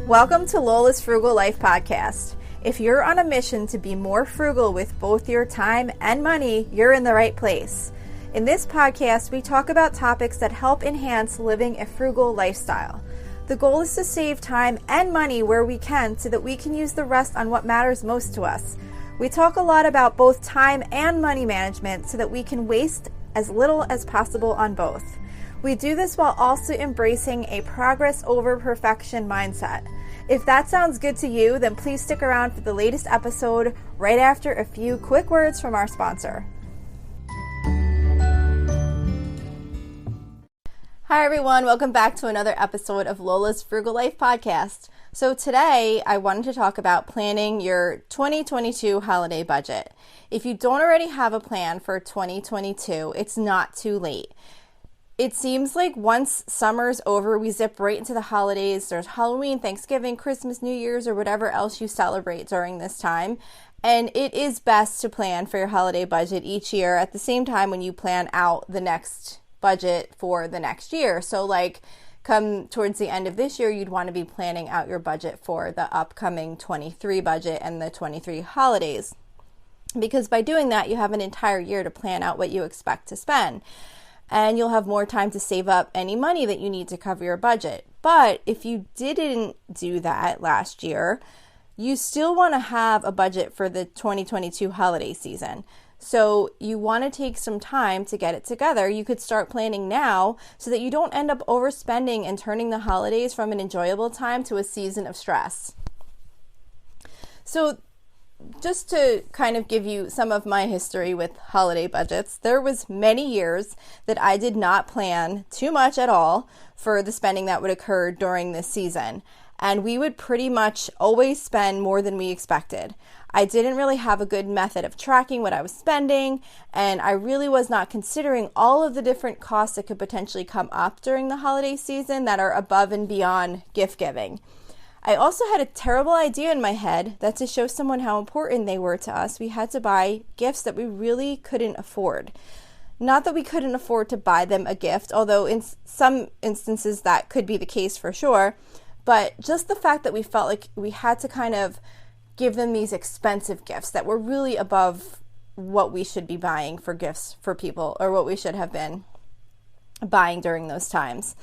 Welcome to Lola's Frugal Life Podcast. If you're on a mission to be more frugal with both your time and money, you're in the right place. In this podcast, we talk about topics that help enhance living a frugal lifestyle. The goal is to save time and money where we can so that we can use the rest on what matters most to us. We talk a lot about both time and money management so that we can waste as little as possible on both. We do this while also embracing a progress over perfection mindset. If that sounds good to you, then please stick around for the latest episode right after a few quick words from our sponsor. Hi everyone, welcome back to another episode of Lola's Frugal Life Podcast. So today I wanted to talk about planning your 2022 holiday budget. If you don't already have a plan for 2022, it's not too late. It seems like once summer's over, we zip right into the holidays. There's Halloween, Thanksgiving, Christmas, New Year's, or whatever else you celebrate during this time. And it is best to plan for your holiday budget each year at the same time when you plan out the next budget for the next year. So like come towards the end of this year, you'd want to be planning out your budget for the upcoming 23 budget and the 23 holidays. Because by doing that, you have an entire year to plan out what you expect to spend. And you'll have more time to save up any money that you need to cover your budget. But if you didn't do that last year, you still want to have a budget for the 2022 holiday season. So you want to take some time to get it together. You could start planning now so that you don't end up overspending and turning the holidays from an enjoyable time to a season of stress. So just to kind of give you some of my history with holiday budgets, there was many years that I did not plan too much at all for the spending that would occur during this season. And we would pretty much always spend more than we expected. I didn't really have a good method of tracking what I was spending, and I really was not considering all of the different costs that could potentially come up during the holiday season that are above and beyond gift giving. I also had a terrible idea in my head that to show someone how important they were to us, we had to buy gifts that we really couldn't afford. Not that we couldn't afford to buy them a gift, although in some instances that could be the case for sure, but just the fact that we felt like we had to kind of give them these expensive gifts that were really above what we should be buying for gifts for people, or what we should have been buying during those times.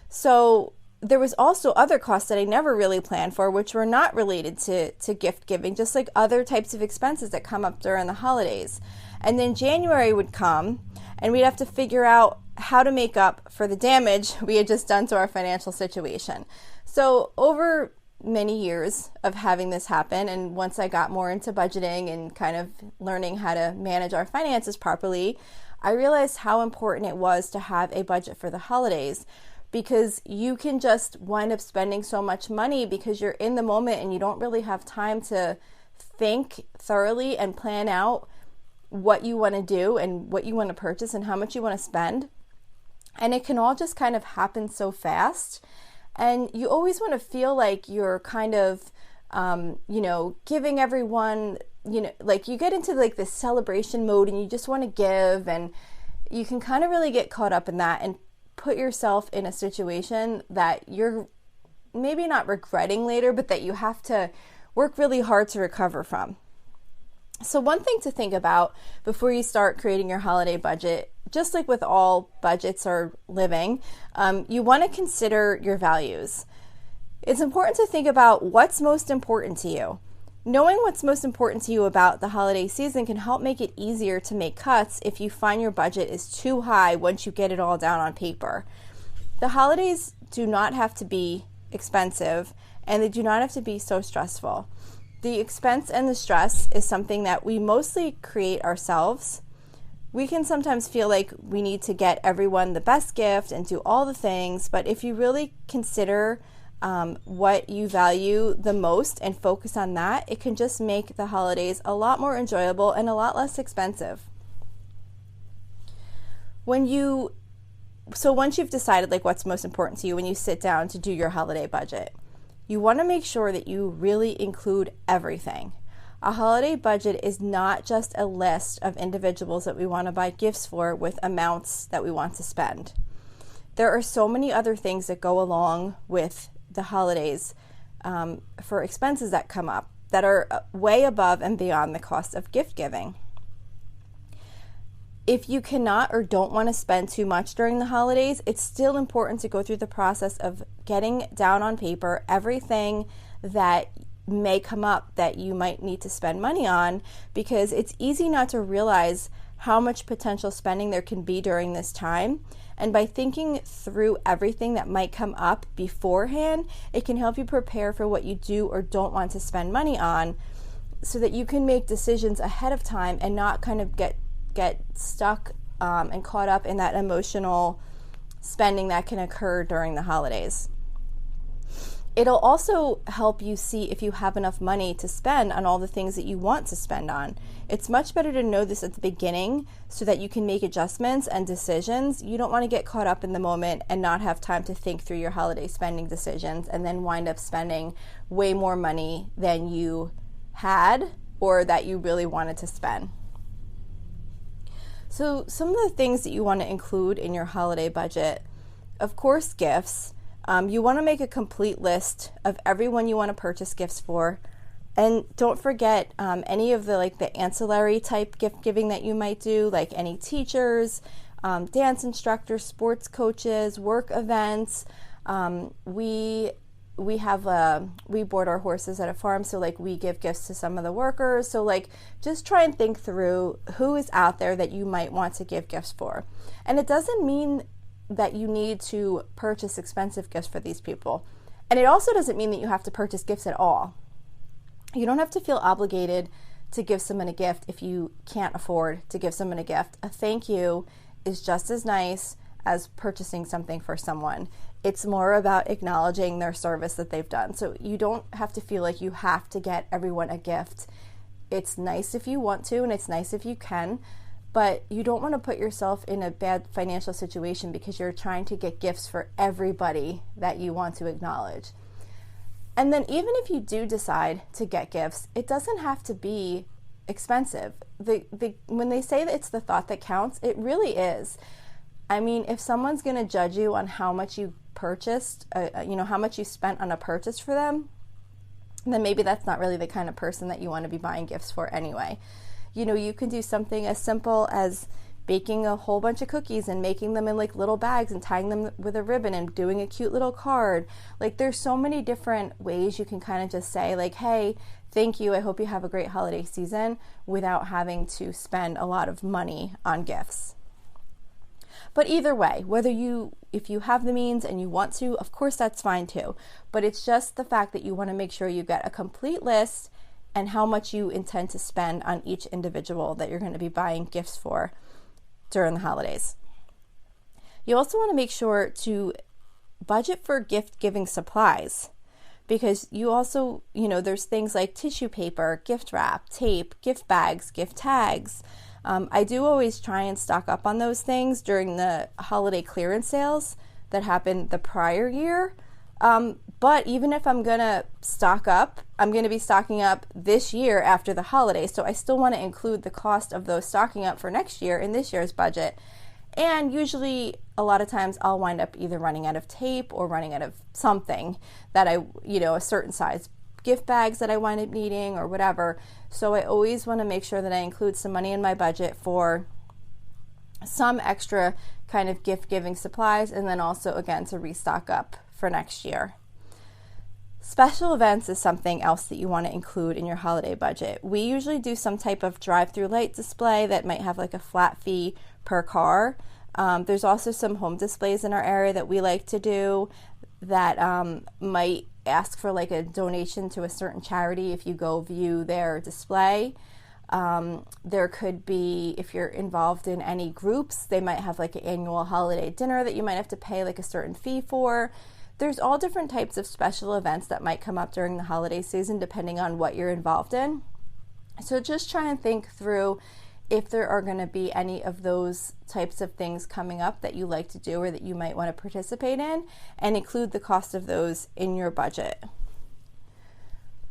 So there was also other costs that I never really planned for, which were not related to gift giving, just like other types of expenses that come up during the holidays. And then January would come, and we'd have to figure out how to make up for the damage we had just done to our financial situation. So over many years of having this happen, and once I got more into budgeting and kind of learning how to manage our finances properly, I realized how important it was to have a budget for the holidays. Because you can just wind up spending so much money because you're in the moment and you don't really have time to think thoroughly and plan out what you want to do and what you want to purchase and how much you want to spend. And it can all just kind of happen so fast. And you always want to feel like you're kind of, giving everyone, like you get into like this celebration mode and you just want to give, and you can kind of really get caught up in that and put yourself in a situation that you're maybe not regretting later, but that you have to work really hard to recover from. So one thing to think about before you start creating your holiday budget, just like with all budgets or living, you want to consider your values. It's important to think about what's most important to you. Knowing what's most important to you about the holiday season can help make it easier to make cuts if you find your budget is too high once you get it all down on paper. The holidays do not have to be expensive, and they do not have to be so stressful. The expense and the stress is something that we mostly create ourselves. We can sometimes feel like we need to get everyone the best gift and do all the things, but if you really consider what you value the most and focus on that, it can just make the holidays a lot more enjoyable and a lot less expensive. Once you've decided like what's most important to you when you sit down to do your holiday budget, you want to make sure that you really include everything. A holiday budget is not just a list of individuals that we want to buy gifts for with amounts that we want to spend. There are so many other things that go along with the holidays for expenses that come up that are way above and beyond the cost of gift giving. If you cannot or don't want to spend too much during the holidays, it's still important to go through the process of getting down on paper everything that may come up that you might need to spend money on, because it's easy not to realize how much potential spending there can be during this time. And by thinking through everything that might come up beforehand, it can help you prepare for what you do or don't want to spend money on, so that you can make decisions ahead of time and not kind of get stuck and caught up in that emotional spending that can occur during the holidays. It'll also help you see if you have enough money to spend on all the things that you want to spend on. It's much better to know this at the beginning so that you can make adjustments and decisions. You don't want to get caught up in the moment and not have time to think through your holiday spending decisions and then wind up spending way more money than you had or that you really wanted to spend. So some of the things that you want to include in your holiday budget, of course, gifts. You want to make a complete list of everyone you want to purchase gifts for. And don't forget any of the ancillary type gift giving that you might do, like any teachers, dance instructors, sports coaches, work events. We board our horses at a farm, so we give gifts to some of the workers. So just try and think through who is out there that you might want to give gifts for. And it doesn't mean that you need to purchase expensive gifts for these people. And it also doesn't mean that you have to purchase gifts at all. You don't have to feel obligated to give someone a gift if you can't afford to give someone a gift. A thank you is just as nice as purchasing something for someone. It's more about acknowledging their service that they've done. So you don't have to feel like you have to get everyone a gift. It's nice if you want to, and it's nice if you can, but you don't want to put yourself in a bad financial situation because you're trying to get gifts for everybody that you want to acknowledge. And then even if you do decide to get gifts, it doesn't have to be expensive. When they say that it's the thought that counts, it really is. I mean, if someone's going to judge you on how much you purchased, how much you spent on a purchase for them, then maybe that's not really the kind of person that you want to be buying gifts for anyway. You can do something as simple as baking a whole bunch of cookies and making them in little bags and tying them with a ribbon and doing a cute little card. There's so many different ways you can kind of just say hey, thank you, I hope you have a great holiday season, without having to spend a lot of money on gifts. But either way, if you have the means and you want to, of course that's fine too. But it's just the fact that you want to make sure you get a complete list and how much you intend to spend on each individual that you're going to be buying gifts for during the holidays. You also want to make sure to budget for gift giving supplies, because you also, there's things like tissue paper, gift wrap, tape, gift bags, gift tags. I do always try and stock up on those things during the holiday clearance sales that happened the prior year. But even if I'm going to stock up, I'm going to be stocking up this year after the holidays. So I still want to include the cost of those stocking up for next year in this year's budget. And usually a lot of times I'll wind up either running out of tape or running out of something that a certain size gift bags that I wind up needing or whatever. So I always want to make sure that I include some money in my budget for some extra kind of gift giving supplies, and then also again to restock up for next year. Special events is something else that you want to include in your holiday budget. We usually do some type of drive-through light display that might have a flat fee per car. There's also some home displays in our area that we like to do that might ask for a donation to a certain charity if you go view their display. There could be, if you're involved in any groups, they might have an annual holiday dinner that you might have to pay a certain fee for. There's all different types of special events that might come up during the holiday season depending on what you're involved in. So just try and think through if there are going to be any of those types of things coming up that you like to do or that you might want to participate in, and include the cost of those in your budget.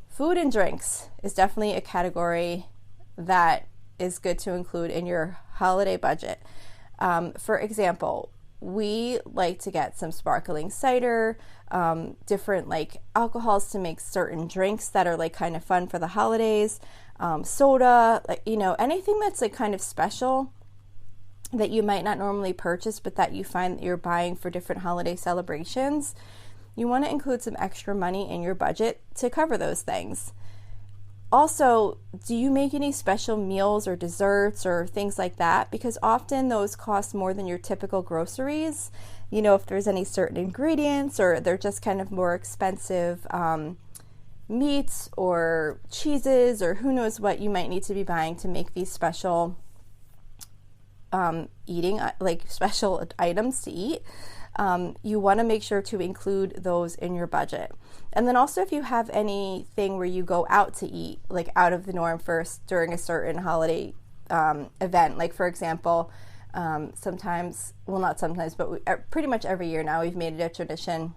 Food and drinks is definitely a category that is good to include in your holiday budget. For example, we like to get some sparkling cider, different like alcohols to make certain drinks that are like kind of fun for the holidays, soda, like, anything that's like kind of special that you might not normally purchase, but that you find that you're buying for different holiday celebrations. You want to include some extra money in your budget to cover those things. Also, do you make any special meals or desserts or things like that? Because often those cost more than your typical groceries. If there's any certain ingredients or they're just kind of more expensive meats or cheeses or who knows what you might need to be buying to make these special special items to eat. You want to make sure to include those in your budget. And then also if you have anything where you go out to eat, like out of the norm first during a certain holiday event, like for example, pretty much every year now we've made it a tradition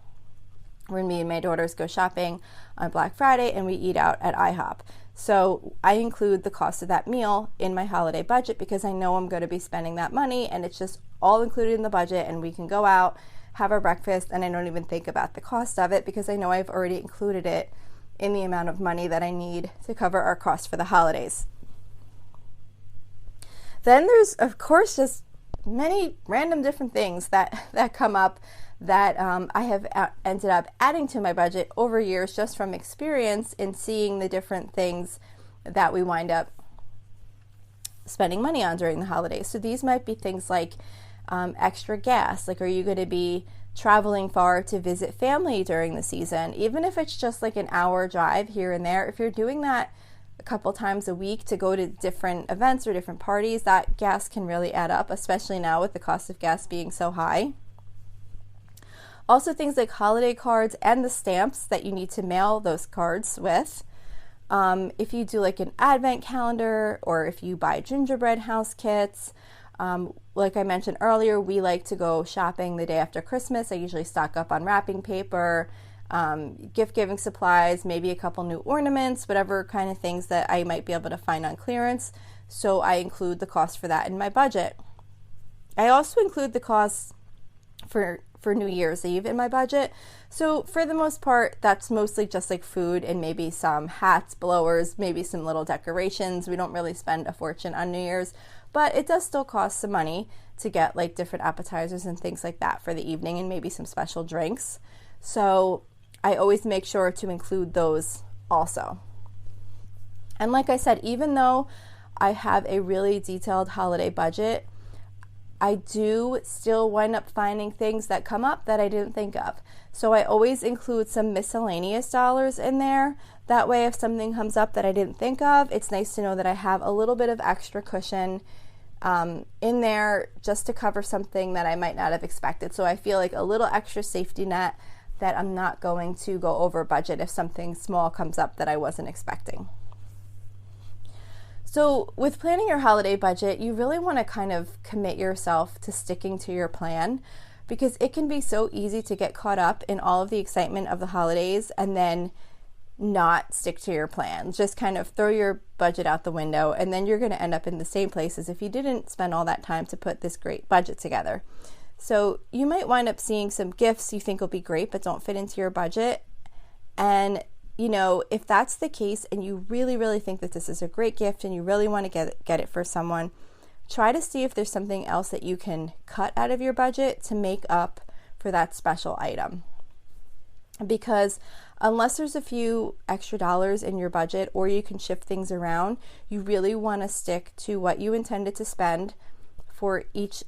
when me and my daughters go shopping on Black Friday and we eat out at IHOP. So I include the cost of that meal in my holiday budget because I know I'm going to be spending that money and it's just all included in the budget, and we can go out, have our breakfast, and I don't even think about the cost of it because I know I've already included it in the amount of money that I need to cover our costs for the holidays. Then there's, of course, just many random different things that come up that I have ended up adding to my budget over years just from experience in seeing the different things that we wind up spending money on during the holidays. So these might be things like extra gas. Like, are you going to be traveling far to visit family during the season? Even if it's just like an hour drive here and there, if you're doing that a couple times a week to go to different events or different parties, that gas can really add up, especially now with the cost of gas being so high. Also things like holiday cards and the stamps that you need to mail those cards with. If you do like an advent calendar or if you buy gingerbread house kits, like I mentioned earlier, we like to go shopping the day after Christmas. I usually stock up on wrapping paper, gift-giving supplies, maybe a couple new ornaments, whatever kind of things that I might be able to find on clearance. So I include the cost for that in my budget. I also include the costs for New Year's Eve in my budget. So for the most part, that's mostly just like food and maybe some hats, blowers, maybe some little decorations. We don't really spend a fortune on New Year's, but it does still cost some money to get like different appetizers and things like that for the evening and maybe some special drinks. So I always make sure to include those also. And like I said, even though I have a really detailed holiday budget, I do still wind up finding things that come up that I didn't think of. So I always include some miscellaneous dollars in there. That way, if something comes up that I didn't think of, it's nice to know that I have a little bit of extra cushion in there just to cover something that I might not have expected. So I feel like a little extra safety net that I'm not going to go over budget if something small comes up that I wasn't expecting. So with planning your holiday budget, you really want to kind of commit yourself to sticking to your plan because it can be so easy to get caught up in all of the excitement of the holidays and then not stick to your plan. Just kind of throw your budget out the window and then you're going to end up in the same place as if you didn't spend all that time to put this great budget together. So you might wind up seeing some gifts you think will be great but don't fit into your budget. And if that's the case and you really, really think that this is a great gift and you really want to get it for someone, try to see if there's something else that you can cut out of your budget to make up for that special item. Because unless there's a few extra dollars in your budget or you can shift things around, you really want to stick to what you intended to spend for each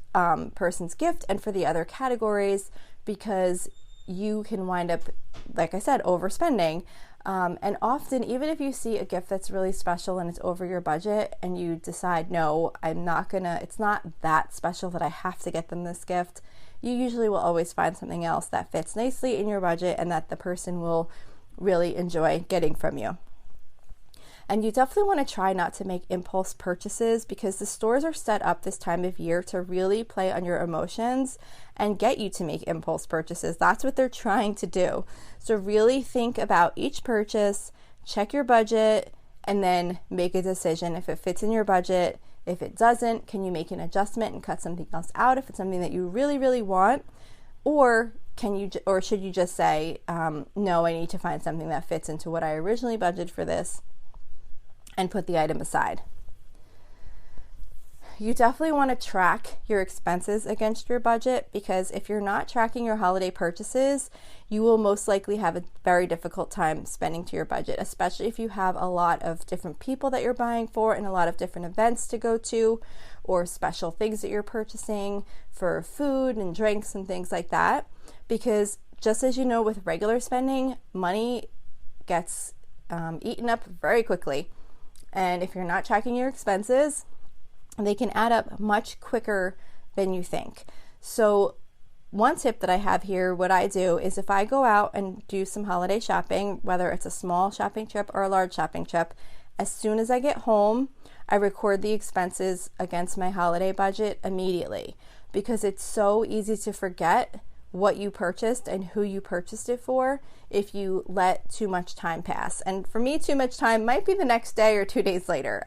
person's gift and for the other categories, because you can wind up, like I said, overspending. And often, even if you see a gift that's really special and it's over your budget and you decide, no, it's not that special that I have to get them this gift, you usually will always find something else that fits nicely in your budget and that the person will really enjoy getting from you. And you definitely want to try not to make impulse purchases because the stores are set up this time of year to really play on your emotions and get you to make impulse purchases. That's what they're trying to do. So really think about each purchase, check your budget, and then make a decision if it fits in your budget, If it doesn't, can you make an adjustment and cut something else out if it's something that you really, really want? Or should you just say, no, I need to find something that fits into what I originally budgeted for this and put the item aside? You definitely want to track your expenses against your budget, because if you're not tracking your holiday purchases, you will most likely have a very difficult time spending to your budget, especially if you have a lot of different people that you're buying for and a lot of different events to go to, or special things that you're purchasing for food and drinks and things like that. Because just as you know, with regular spending, money gets eaten up very quickly. And if you're not tracking your expenses, they can add up much quicker than you think. So one tip that I have here, what I do is if I go out and do some holiday shopping, whether it's a small shopping trip or a large shopping trip, as soon as I get home, I record the expenses against my holiday budget immediately, because it's so easy to forget what you purchased and who you purchased it for if you let too much time pass. And for me, too much time might be the next day or 2 days later.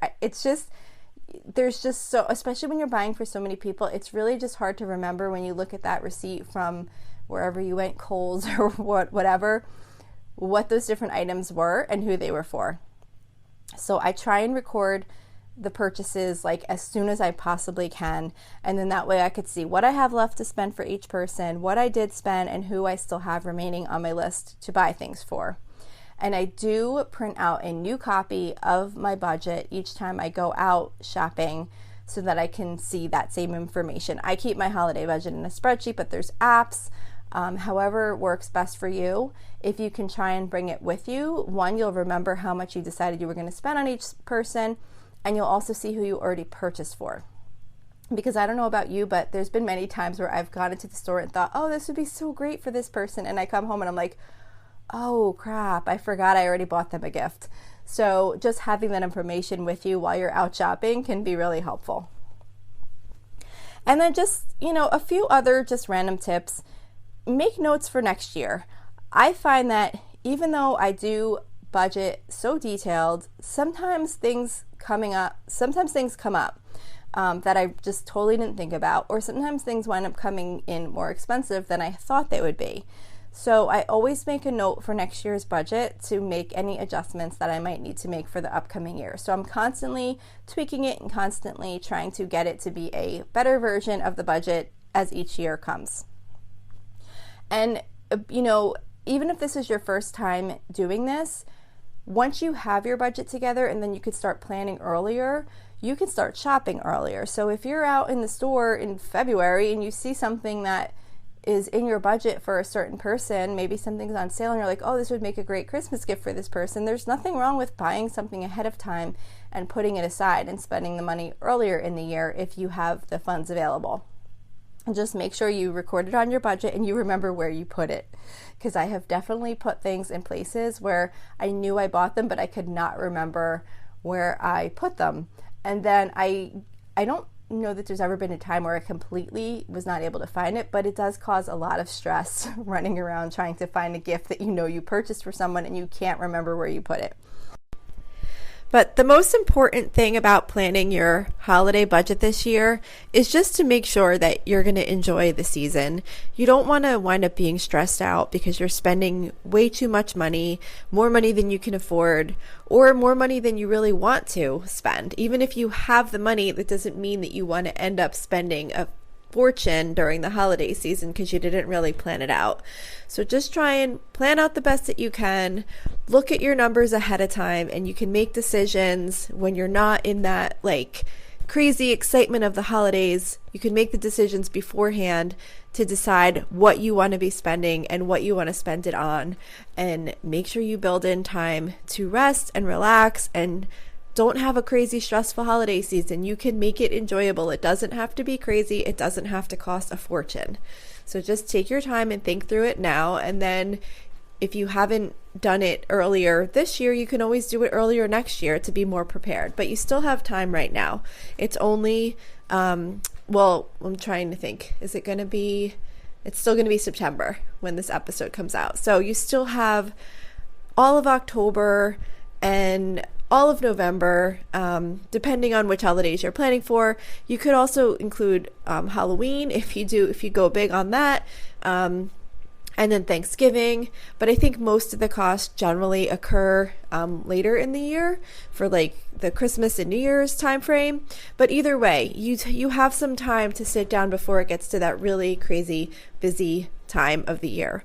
There's just so, especially when you're buying for so many people, it's really just hard to remember when you look at that receipt from wherever you went, Kohl's or whatever, what those different items were and who they were for. So I try and record the purchases like as soon as I possibly can, and then that way I could see what I have left to spend for each person, what I did spend, and who I still have remaining on my list to buy things for. And I do print out a new copy of my budget each time I go out shopping so that I can see that same information. I keep my holiday budget in a spreadsheet, but there's apps, however works best for you. If you can try and bring it with you, one, you'll remember how much you decided you were going to spend on each person, and you'll also see who you already purchased for. Because I don't know about you, but there's been many times where I've gone into the store and thought, oh, this would be so great for this person, and I come home and I'm like, oh crap, I forgot I already bought them a gift. So just having that information with you while you're out shopping can be really helpful. And then just, a few other just random tips. Make notes for next year. I find that even though I do budget so detailed, sometimes things come up that I just totally didn't think about, or sometimes things wind up coming in more expensive than I thought they would be. So I always make a note for next year's budget to make any adjustments that I might need to make for the upcoming year. So I'm constantly tweaking it and constantly trying to get it to be a better version of the budget as each year comes. And, even if this is your first time doing this, once you have your budget together and then you could start planning earlier, you can start shopping earlier. So if you're out in the store in February and you see something that is in your budget for a certain person, maybe something's on sale and you're like, oh, this would make a great Christmas gift for this person, there's nothing wrong with buying something ahead of time and putting it aside and spending the money earlier in the year if you have the funds available. And just make sure you record it on your budget and you remember where you put it. Because I have definitely put things in places where I knew I bought them, but I could not remember where I put them. And then I don't know that there's ever been a time where I completely was not able to find it, but it does cause a lot of stress running around trying to find a gift that you purchased for someone and you can't remember where you put it. But the most important thing about planning your holiday budget this year is just to make sure that you're going to enjoy the season. You don't want to wind up being stressed out because you're spending way too much money, more money than you can afford, or more money than you really want to spend. Even if you have the money, that doesn't mean that you want to end up spending a fortune during the holiday season because you didn't really plan it out. So just try and plan out the best that you can. Look at your numbers ahead of time, and you can make decisions when you're not in that crazy excitement of the holidays. You can make the decisions beforehand to decide what you want to be spending and what you want to spend it on, and make sure you build in time to rest and relax and don't have a crazy stressful holiday season. You can make it enjoyable. It doesn't have to be crazy. It doesn't have to cost a fortune. So just take your time and think through it now. And then if you haven't done it earlier this year, you can always do it earlier next year to be more prepared. But you still have time right now. It's only, I'm trying to think. It's still going to be September when this episode comes out. So you still have all of October and all of November, depending on which holidays you're planning for. You could also include Halloween if you go big on that, and then Thanksgiving. But I think most of the costs generally occur later in the year for like the Christmas and New Year's time frame. But either way, you have some time to sit down before it gets to that really crazy busy time of the year.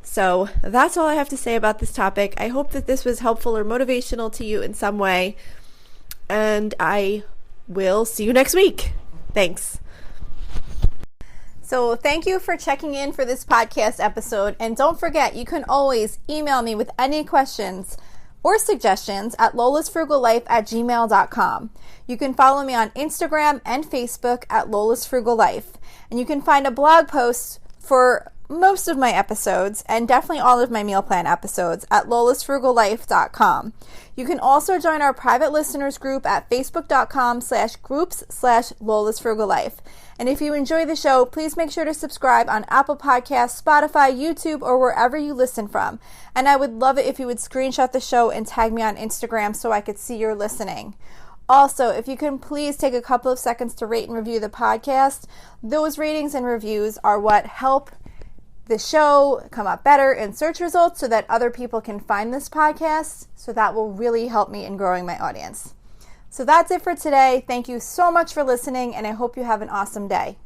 So that's all I have to say about this topic. I hope that this was helpful or motivational to you in some way. And I will see you next week. Thanks. So thank you for checking in for this podcast episode. And don't forget, you can always email me with any questions or suggestions at lolasfrugallife@gmail.com. You can follow me on Instagram and Facebook at lolasfrugallife. And you can find a blog post for most of my episodes and definitely all of my meal plan episodes at lolasfrugallife.com. You can also join our private listeners group at facebook.com/groups/lolasfrugallife. And if you enjoy the show, please make sure to subscribe on Apple Podcasts, Spotify, YouTube, or wherever you listen from. And I would love it if you would screenshot the show and tag me on Instagram so I could see you're listening. Also, if you can please take a couple of seconds to rate and review the podcast. Those ratings and reviews are what help the show come up better in search results so that other people can find this podcast. So that will really help me in growing my audience. So that's it for today. Thank you so much for listening, and I hope you have an awesome day.